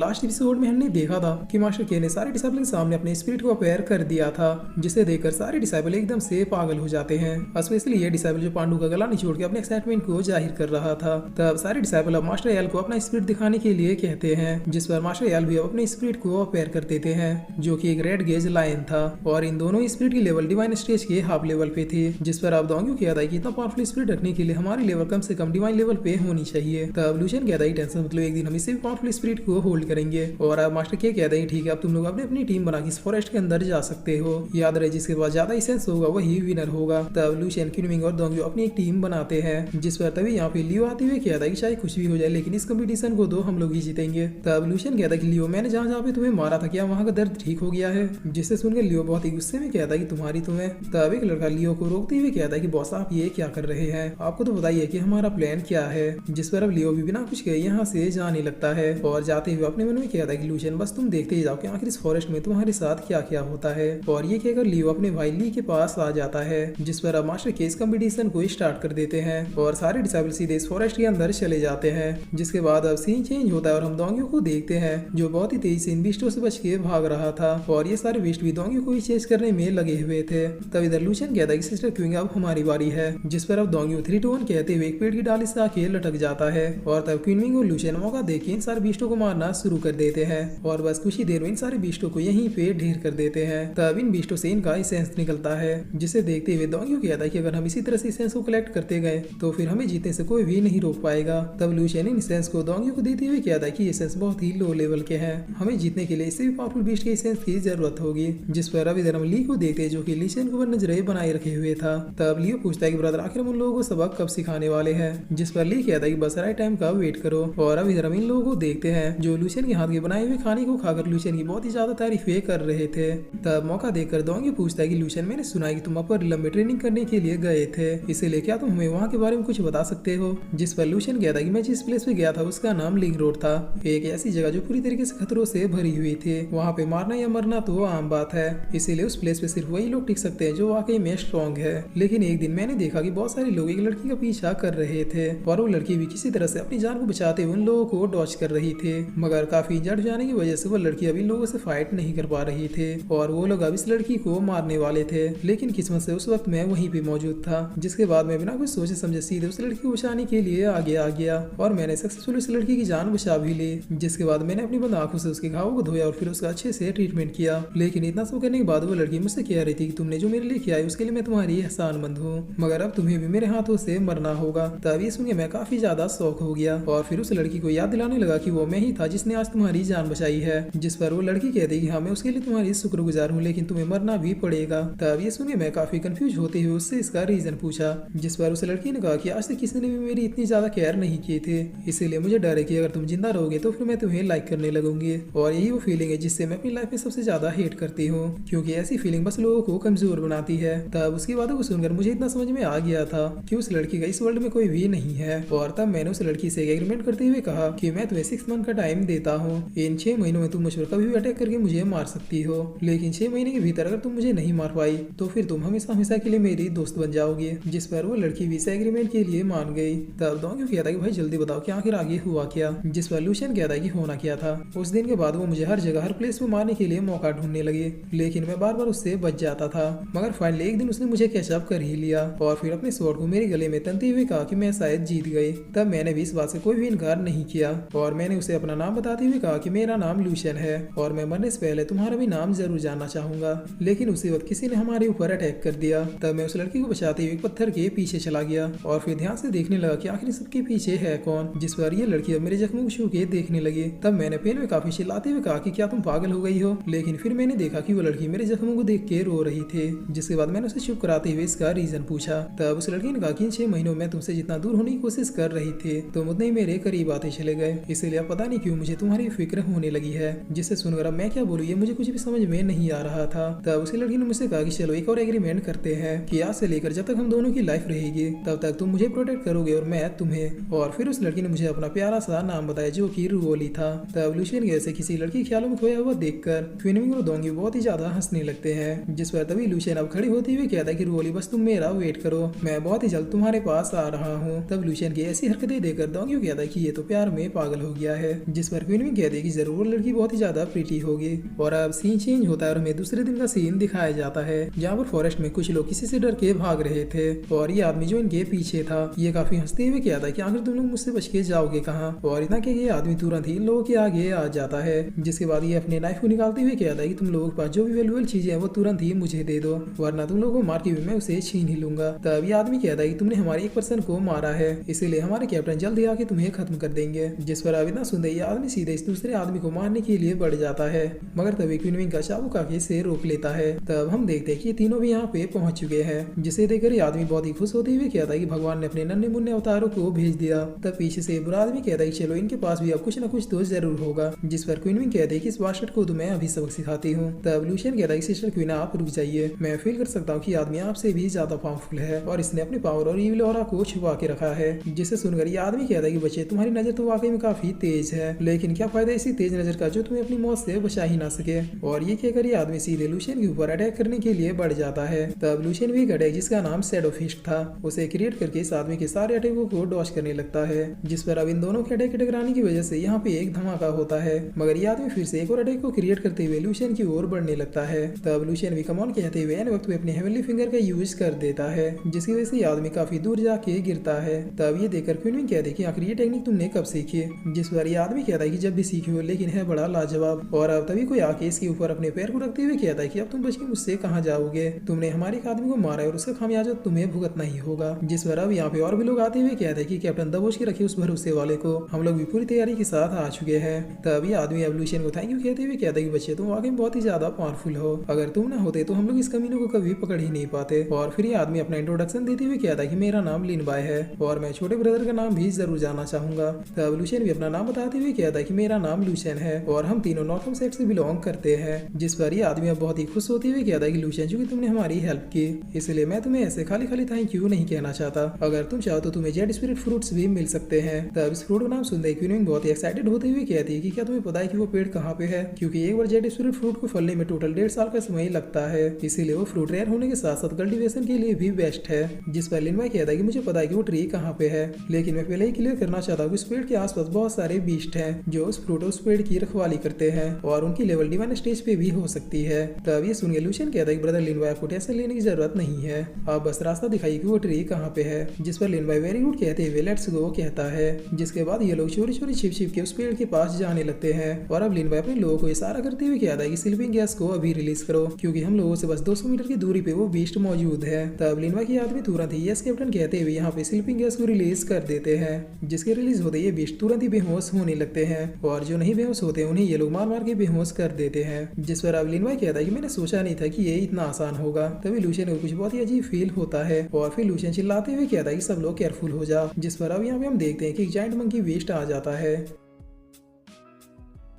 Last episode में हमने देखा था कि मास्टर के ने सारे डिसाइबल के सामने अपने स्पिरिट को अपेयर कर दिया था, जिसे देखकर सारे डिसाइबल एकदम से पागल हो जाते हैं। स्पेशली ये डिसाइबल जो पांडु का गला निचोड़ के अपने एक्साइटमेंट को जाहिर कर रहा था। तब सारे डिसाइबल अब मास्टर एल को अपना स्पिरिट दिखाने के लिए कहते हैं, जिस पर मास्टर एल भी अब अपने स्पिरिट को अपेयर कर देते हैं, जो कि एक रेड गेज लायन था। और इन दोनों स्पिरिट की लेवल डिवाइन स्टेज के हाफ लेवल पे थी, जिस पर अब दोंग्यू कहता है कि इतना पावरफुल स्पिरिट रखने के लिए हमारी लेवल कम से कम डिवाइन लेवल पे होनी चाहिए। तब लूशियन कहता है टेंशन मतलब एक दिन हम इससे भी पावरफुल स्पिरिट को होल्ड करेंगे। और अब मास्टर के कहते हैं ठीक है, अब तुम लोग अपनी अपनी टीम बना के इस फॉरेस्ट के अंदर जा सकते हो। याद रहे जिसके पास ज्यादा इसेंस होगा वही विनर होगा। तब लूशियन, क्विनविंग और दोंग्यू अपनी एक टीम बनाते हैं, जिस पर तभी यहाँ पे लियो आते हुए कहता है कि चाहे कुछ भी हो जाए लेकिन इस कंपटीशन को तो हम लोग ही जीतेंगे। तब लूशियन कहता है कि लियो, मैंने जहाँ जहाँ पे तुम्हें मारा था क्या वहाँ का दर्द ठीक हो गया है? जिससे सुनकर लियो बहुत ही गुस्से में कहता है कि तुम्हारी तुम्हें। तब एक लड़का लियो को रोकते हुए कहता है कि बॉस आप ये क्या कर रहे हैं, आपको तो बताइए कि हमारा प्लान क्या है। जिस पर अब लियो भी बिना कुछ कहे यहाँ से जाने लगता है और जाते हुए अपने मन में कहता है कि लूशियन बस तुम देखते ही जाओ कि आखिर इस फॉरेस्ट में तुम्हारे साथ क्या क्या होता है। और ये कहकर लियो अपने भाई ली के पास आ जाता है, जिस पर अब मास्टर के इस कंपटीशन को स्टार्ट कर देते हैं और सारे डिसाइबल सीधे इस फॉरेस्ट के अंदर चले जाते हैं। जिसके बाद अब सीन चेंज होता है और हम दोंग्यू को देखते हैं जो बहुत ही तेजी से इन बीस्टों से बच के भाग रहा था और ये सारे बीस्ट भी दोंग्यू को ही चेस करने में लगे हुए थे। तब इधर लूशियन कहता है कि सिस्टर क्विंग अब हमारी बारी है, जिस पर अब दोंग्यू 3 to 1 कहते हुए एक पेड़ की डाली से आके लटक जाता है। और तब क्विनविंग और लूशियन मौका देके इन सारे बीस्टों को मारना शुरू कर देते हैं और बस कुछ ही देर में इन सारे बीस्टों को यहीं पे ढेर कर देते हैं। तब इन बीस्टों से इनका इसेंस निकलता है, जिसे देखते हुए दोंग्यू कहता है कि अगर हम इसी तरह से इसेंस को कलेक्ट करते गए तो फिर हमें जीतने से कोई भी नहीं रोक पाएगा। तब लूशियन इन इसेंस को दोंग्यू को देते हुए कहता है कि इसेंस बहुत ही लो लेवल के हैं, हमें जीतने के लिए इससे भी पावरफुल बीस्ट के इसेंस की जरूरत होगी। जिस पर अब इधर हम ली को देखते हैं जो कि लूशियन को नजरें बनाए रखे हुए था। तब लियो पूछता है कि ब्रदर आखिर हम उन लोगों को सबक कब सिखाने वाले हैं? जिस पर ली कहता है कि बस राइट टाइम का वेट करो। और अब इधर हम इन लोगों को देखते हैं जो लूशियन के हाथ के बनाए हुए खाने को खाकर लूशियन की बहुत ही ज्यादा तारीफें कर रहे थे। तब मौका देखकर दोंग्यू पूछता है कि लूशियन, मैंने सुना है कि तुम अपर रिलम में ट्रेनिंग करने के लिए गए थे, इसीलिए क्या तुम हमें वहाँ के बारे में कुछ बता सकते हो? जिस पर लूशियन कहता है कि मैं जिस प्लेस पे गया था उसका नाम लिंक रोड था, एक ऐसी जगह जो पूरी तरीके से खतरों से भरी हुई थी। वहाँ पे मारना या मरना तो आम बात है, इसीलिए उस प्लेस पे सिर्फ वही लोग टिक सकते हैं जो वाकई में स्ट्रॉन्ग है। लेकिन एक दिन मैंने देखा कि बहुत सारे लोग एक लड़की का पीछा कर रहे थे और वो लड़की भी किसी तरह से अपनी जान को बचाते हुए उन लोगों को डॉच कर रही थी, मगर काफी इंजर्ड जाने की वजह से वो लड़की अभी लोगों से फाइट नहीं कर पा रही थी और वो लोग अब इस लड़की को मारने वाले थे। लेकिन किस्मत से उस वक्त मैं वहीं पे मौजूद था, जिसके बाद मैं बिना कुछ सोचे समझे सीधे उस लड़की को बचाने के लिए आगे आ गया और मैंने सक्सेसफुल उस लड़की की जान बचा भी ली। जिसके बाद मैंने अपनी बंद आंखों से उसके घावों को धोया और फिर उसका अच्छे से ट्रीटमेंट किया। लेकिन इतना सब करने के बाद वो लड़की मुझसे कह रही थी कि तुमने जो मेरे लिए किया है उसके लिए मैं तुम्हारी एहसानमंद हूँ, मगर अब तुम्हें भी मेरे हाथों से मरना होगा। तब ये सुनकर मैं काफी ज्यादा शौक हो गया और फिर उस लड़की को याद दिलाने लगा कि वो मैं ही था जिसने आज तुम्हारी जान बचाई है। जिस पर वो लड़की कहती कि हाँ मैं उसके लिए तुम्हारी शुक्रगुजार हूँ, लेकिन तुम्हें मरना भी पड़ेगा। तब ये सुनिए मैं काफी कंफ्यूज होते हुए उससे इसका रीजन पूछा, जिस पर उस लड़की ने कहा कि आज तक किसी ने भी मेरी इतनी ज्यादा केयर नहीं की थी, इसीलिए मुझे डर है कि अगर तुम जिंदा रहोगे तो फिर मैं तुम्हें लाइक करने लगूंगी। और यही वो फीलिंग है जिससे मैं अपनी लाइफ में सबसे ज्यादा हेट करती हूँ, क्योंकि ऐसी फीलिंग बस लोगों को कमजोर बनाती है। तब उसकी बातों को सुनकर मुझे इतना समझ में आ गया था कि उस लड़की का इस वर्ल्ड में कोई भी नहीं है। और तब मैंने उस लड़की से एग्रीमेंट करते हुए कहा कि मैं तुम्हें 6 मंथ का टाइम देता हूँ, इन 6 महीनों में तुम मुझ पर कभी भी अटैक करके मुझे मार सकती हो, लेकिन 6 महीने के भीतर अगर तुम मुझे नहीं मार पाई तो फिर तुम हमेशा हमेशा के लिए मेरी दोस्त बन जाओगी। जिस पर वो लड़की भी इस एग्रीमेंट के लिए मान गई। तब दोंग्यू कहता है कि भाई जल्दी बताओ कि आखिर आगे हुआ क्या? जिस पर लूशियन कहता है कि होना क्या था, उस दिन के बाद वो मुझे हर जगह हर प्लेस में मारने के लिए मौका ढूंढने लगे, लेकिन मैं बार बार उससे बच जाता था। मगर फाइनली एक दिन उसने मुझे कैचअप कर ही लिया और फिर अपने स्वॉर्ड को मेरे गले में तनते हुए कहा कि मैं शायद जीत गई। तब मैंने भी इस बात से कोई भी इनकार नहीं किया और मैंने उसे अपना नाम बताते हुए कहा कि मेरा नाम लूशियन है और मैं मरने से पहले तुम्हारा भी नाम जरूर जानना चाहूंगा। लेकिन उसी वक्त किसी ने हमारे ऊपर अटैक कर दिया। तब मैं उस लड़की को बचाते हुए पत्थर के पीछे चला गया और फिर ध्यान से देखने लगा कि आखिर सबके पीछे है कौन। जिस पर ये लड़की अब मेरे जख्मों को छू के देखने लगी। तब मैंने पेन में काफी चिल्लाते हुए कहा कि क्या तुम पागल हो गई हो? लेकिन फिर मैंने देखा कि वो लड़की मेरे जख्मों को देख के रो रही थी। जिसके बाद मैंने उसे चुप कराते हुए इसका रीजन पूछा। तब उस लड़की ने कहा कि इन 6 महीनों में तुमसे जितना दूर होने की कोशिश कर रही थी तुम उतने ही मेरे करीब आते चले गए, इसलिए अब पता नहीं क्यों मुझे तुम्हारी फिक्र होने लगी है। जिससे सुनकर अब मैं क्या बोलूं ये मुझे कुछ भी समझ में नहीं आ रहा था। तब उसी लड़की ने मुझसे कहा कि चलो एक और एग्रीमेंट करते हैं कि आज से लेकर जब तक हम दोनों की लाइफ रहेगी तब तक तुम मुझे प्रोटेक्ट करोगे और मैं तुम्हें। और फिर उस लड़की ने मुझे अपना प्यारा सा नाम बताया जो कि रुओली था। तब लूशियन जैसे किसी लड़की के ख्यालों में खोया हुआ देखकर क्विनविंग और दोंग्यू बहुत ही ज्यादा हंसने लगते हैं। जिस पर तभी लूशियन अब खड़ी होती हुई कहता है कि रुओली बस तुम मेरा वेट करो, मैं बहुत ही जल्द तुम्हारे पास आ रहा हूँ। तब लूशियन की ऐसी हरकतें देखकर दोंग्यू कहता है कि ये तो प्यार में पागल हो गया है। जिस पर क्वीन कहती है कि जरूर वो लड़की बहुत ही ज्यादा प्रीटी होगी। और अब सीन चेंज होता है और हमें दूसरे दिन का सीन दिखाया जाता है जहाँ पर फॉरेस्ट में कुछ लोग किसी से डर के भाग रहे थे और ये आदमी जो इनके पीछे था ये काफी हंसते हुए कहता है कि आखिर तुम लोग मुझसे बच के जाओगे कहाँ। और इतना कि ये आदमी तुरंत ही इन लोगों के आगे आ जाता है, जिसके बाद ये अपने नाइफ को निकालते हुए कहता है कि तुम लोगों के पास जो भी वैल्यूएबल चीजें हैं वो तुरंत ही मुझे दे दो, वरना तुम लोगों को मार के भी मैं उसे छीन ही लूंगा। तब ये आदमी कहता है कि तुमने हमारे एक पर्सन को मारा है, इसीलिए हमारे कैप्टन जल्दी आके तुम्हें खत्म कर देंगे। जिस पर अब इतना सुनते ये आदमी सीधे इस दूसरे आदमी को मारने के लिए बढ़ जाता है, मगर तभी क्वीन विंग का चाबुक आके इसे रोक लेता है। तब हम देखते हैं कि तीनों भी यहाँ पे पहुंच चुके हैं, जिसे देखकर ये आदमी बहुत ही खुश होते हुए कहता है कि भगवान ने अपने नन्हे मुन्ने अवतारों को भेज दिया। तब पीछे से बुरा आदमी कहता है कि चलो इनके पास भी अब कुछ न कुछ तो जरूर होगा। जिस पर क्वीन विंग कहते हैं कि इस बास्टर्ड को तो मैं अभी सबक सिखाती हूँ। तब लूशियन कहता है कि सिस्टर क्वीन आप रुक जाइए, मैं फील कर सकता हूँ कि आदमी आपसे भी ज्यादा पावरफुल है और इसने अपने पावर और ईविल ऑरा को छुपा के रखा है। जिसे सुनकर ये आदमी कहता है कि बच्चे तुम्हारी नजर तो वाकई में काफी तेज है, लेकिन क्या फायदा इसी तेज नजर का जो तुम्हें अपनी मौत से बचा ही ना सके। और ये कहकर ये आदमी सीधे लूशियन के ऊपर अटैक करने के लिए बढ़ जाता है। तब लूशियन भी एक अटैक जिसका नाम शैडो फिस्ट था उसे क्रिएट करके इस आदमी के सारे अटैकों को डॉज करने लगता है। जिस पर अब इन दोनों के अटैक टकराने की वजह से यहाँ पे एक धमाका होता है, मगर ये आदमी फिर से एक और अटैक को क्रिएट करते हुए लूशियन की ओर बढ़ने लगता है। तब लूशियन भी कमॉन कहते हुए एन वक्त में अपने हेवनली फिंगर का यूज कर देता है, जिसकी वजह से ये आदमी काफी दूर जाके गिरता है। तब ये देखकर क्वीन विंग कहते कि आखिर ये टेक्निक तुमने कब सीखी। जिस पर ये आदमी कहता है कि जब भी सीखी हो, लेकिन है बड़ा लाजवाब। और अब तभी कोई आके इसके ऊपर अपने पैर को रखते हुए कहता है कि अब तुम बच के मुझसे कहाँ जाओगे, तुमने हमारे एक आदमी को मारा है और उसका खामियाजा तुम्हें भुगतना ही होगा। जिस पर अब यहाँ पे और भी लोग आते हुए कहते हैं कि कैप्टन दबोच के रखे उस भरोसे वाले को, हम लोग भी पूरी तैयारी के साथ आ चुके हैं। तब ये आदमी एवोल्यूशन को थैंक यू कहते हुए कहता है कि बच्चे तुम वाकई बहुत ही ज्यादा पावरफुल हो, अगर तुम ना होते तो हम लोग इस कमीनों को कभी पकड़ ही नहीं पाते। और फिर ये आदमी अपना इंट्रोडक्शन देते हुए कहता है कि मेरा नाम लिन बाय है और मैं छोटे ब्रदर का नाम भी जरूर जानना चाहूंगा। तब लूशियन भी अपना नाम बताते हुए कहता है कि मेरा नाम लूशियन है और हम तीनों नॉर्थम सेक्ट से बिलोंग करते हैं। जिस पर ये आदमी अब बहुत ही खुश होते हुए कहता है कि लूशियन चूंकि तुमने हमारी हेल्प की, इसलिए मैं तुम्हें ऐसे खाली खाली थैंक यू नहीं कहना चाहता, अगर तुम चाहो तो तुम्हें जेड स्पिरिट फ्रूट्स भी मिल सकते हैं। तब इस फ्रूट का नाम सुनते क्वीन विंग बहुत ही एक्साइटेड होते हुए कहती है कि क्या तुम्हें पता है कि वो पेड़ कहाँ पे है, क्योंकि एक बार जेड स्पिरिट फ्रूट को फलने में टोटल 1.5 साल का समय लगता है, इसीलिए वो फ्रूट रेयर होने के साथ साथ कल्टीवेशन के लिए भी बेस्ट है। जिस पर लिन बाय कहता है कि मुझे पता है कि वो ट्री कहाँ पे है, लेकिन मैं पहले ही क्लियर करना चाहता हूँ कि उस पेड़ के आसपास बहुत सारे बीस्ट हैं जो उस फ्रूट उस पेड़ की रखवाली करते हैं और उनकी लेवल डिवाइन स्टेज पे भी हो सकती है। तब ये सुन के लूशियन कहता है कि ब्रदर लिन बाय आपको टेंशन लेने की जरूरत नहीं है, आप बस रास्ता दिखाइए कि वो ट्री कहाँ पे है। जिस पर लिन बाय वेरी गुड कहते हुए लेट्स गो कहता है। जिसके बाद ये लोग चोरी चोरी छिप छिप के उस पेड़ के पास जाने लगते हैं और अब लिन बाय अपने लोगों को इशारा करते हुए कहता है कि स्लीपिंग गैस को अभी रिलीज करो, क्योंकि हम लोगों से बस 200 मीटर की दूरी पे वो बीस्ट मौजूद है। तब लिन बाय की आदमी तुरंत ही यस कैप्टन कहते हुए यहाँ पे स्लीपिंग गैस को रिलीज कर देते हैं, जिसके रिलीज होते ये बीस्ट तुरंत ही बेहोश होने लगते हैं और जो नहीं बेहोश होते उन्हें ये लोग मार मार के बेहोश कर देते हैं। जिस पर अब लिन बाय कहता है कि मैंने सोचा नहीं था कि ये इतना आसान होगा। तभी लूशियन को कुछ बहुत ही अजीब फील होता है और फिर लूशियन चिल्लाते हुए कहता है कि सब लोग केयरफुल हो जाओ। जिस पर अब यहाँ पे हम देखते हैं कि एक जायंट मंकी वेस्ट आ जाता है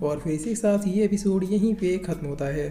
और फिर इसी के साथ ये एपिसोड यहीं पे खत्म होता है।